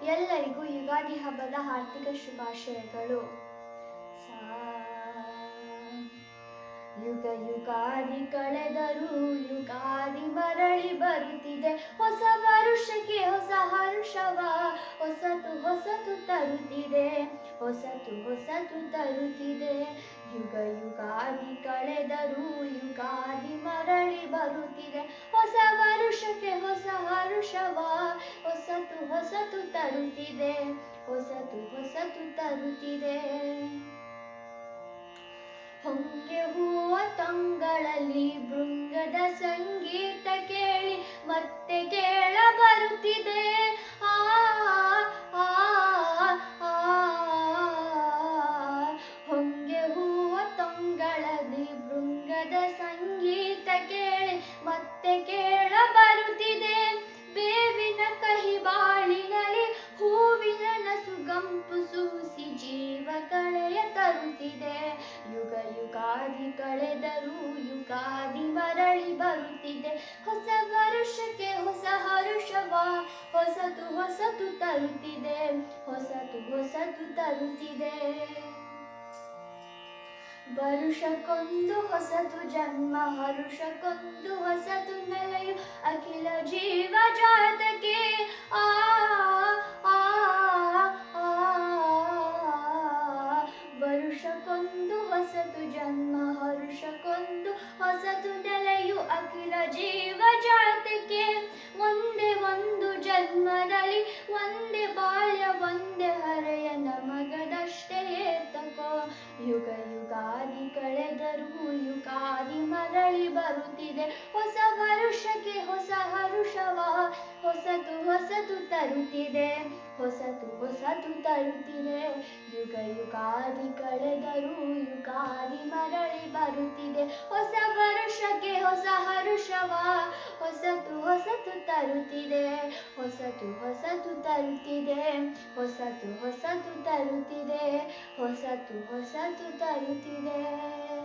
ಎಲ್ಲರಿಗೂ ಯುಗಾದಿ ಹಬ್ಬದ ಹಾರ್ದಿಕ ಶುಭಾಶಯಗಳು. ಯುಗ ಯುಗಾದಿ ಕಳೆದರೂ ಯುಗಾದಿ ಮರಳಿ ಬರುತ್ತಿದೆ. ಹೊಸ ವರುಷಕ್ಕೆ ಹೊಸ ಹರುಷವ ಹೊಸತು ಹೊಸತು ತರುತ್ತಿದೆ. ಹೊಸತು ಹೊಸತು ತರುತ್ತಿದೆ. ಯುಗ ಯುಗಾದಿ ಕಳೆದರೂ ಯುಗಾದಿ ಮರಳಿ ಬರುತ್ತಿದೆ. ಹೊಸ ವರುಷಕ್ಕೆ ಹೊಸ ಹರುಷವ ಹೊಸತು ಹೊಸತು ತರುತ್ತಿದೆ. ಹೊಸತು ಹೊಸತು ತರುತ್ತಿದೆ. ಹೊಂಗೆ ಹೂವ ತಂಗಳಲ್ಲಿ ಭೃಂಗದ ಸಂಗೀತ ಕೇಳಿ ಮತ್ತೆ ಕೇಳ ಬರುತ್ತಿದೆ. ಆ ಆ ಆ ಹೊಂಗೆ ಹೂವ ತಂಗಳಲ್ಲಿ ಭೃಂಗದ ಸಂಗೀತ ಕೇಳಿ ಮತ್ತೆ ಕೇಳ ಬರುತ್ತಿದೆ. ಬೇವಿನ ಕಹಿ ಬಾಳಿನಲ್ಲಿ ಹೂವಿನ ನಸುಗಂಪು ಸೂಸಿ ಜೀವ ಕಳೆಯ ತರುತ್ತಿದೆ. ಯುಗ ಯುಗಾದಿ ಕಳೆದರೂ ಯುಗಾದಿ ಮರಳಿ ಬರುತ್ತಿದೆ. ಹೊಸ ವರುಷಕ್ಕೆ ಹೊಸ ಹರುಷವ ಹೊಸತು ಹೊಸತು ತರುತ್ತಿದೆ. ಹೊಸತು ಹೊಸತು ತರುತ್ತಿದೆ. ವರುಷಕ್ಕೊಂದು ಹೊಸತು ಜನ್ಮ ಹರುಷಕ್ಕೊಂದು ಹೊಸತು ನೆಲೆಯು ಅಖಿಲ ಜೀವ ಜಾತಕ್ಕೆ. ಆ ವರುಷಕ್ಕೊಂದು ಹೊಸತು ಜನ್ಮ ಹರುಷಕ್ಕೊಂದು ಹೊಸತು ನೆಲೆಯು ಅಖಿಲ ಜೀವ ಜಾತಕ್ಕೆ. ಒಂದೇ ಒಂದು ಜನ್ಮದಲ್ಲಿ ಒಂದೇ ಬಾಳ್ಯ ಒಂದೇ ಹರೆಯ ನಮಗದಷ್ಟೇ ತಕೋ. ಯುಗ ಯುಗಾದಿ ಕಳೆದರೂ ಯುಗಾದಿ ಮರಳಿ ಬರುತ್ತಿದೆ. ಹೊಸ ವರುಷಕ್ಕೆ ಹೊಸ ಹರುಷವ ಹೊಸತು ಹೊಸತು ತರುತ್ತಿದೆ. ಹೊಸತು ಹೊಸತು ತರುತ್ತಿದೆ. ಯುಗ ಯುಗಾದಿ ಕಳೆದರೂ ಯುಗಾದಿ ಮರಳಿ ಬರುತ್ತಿದೆ. ಹೊಸ ವರುಷಕ್ಕೆ ಹೊಸ ಹರುಷವ ಹೊಸತು ಹೊಸತು ತರುತ್ತಿದೆ. ಹೊಸತು ಹೊಸತು ತರುತ್ತಿದೆ. ಹೊಸತು ಹೊಸತು ತರುತ್ತಿದೆ. ಹೊಸತು ಹೊಸತು ತರುತ್ತಿದೆ.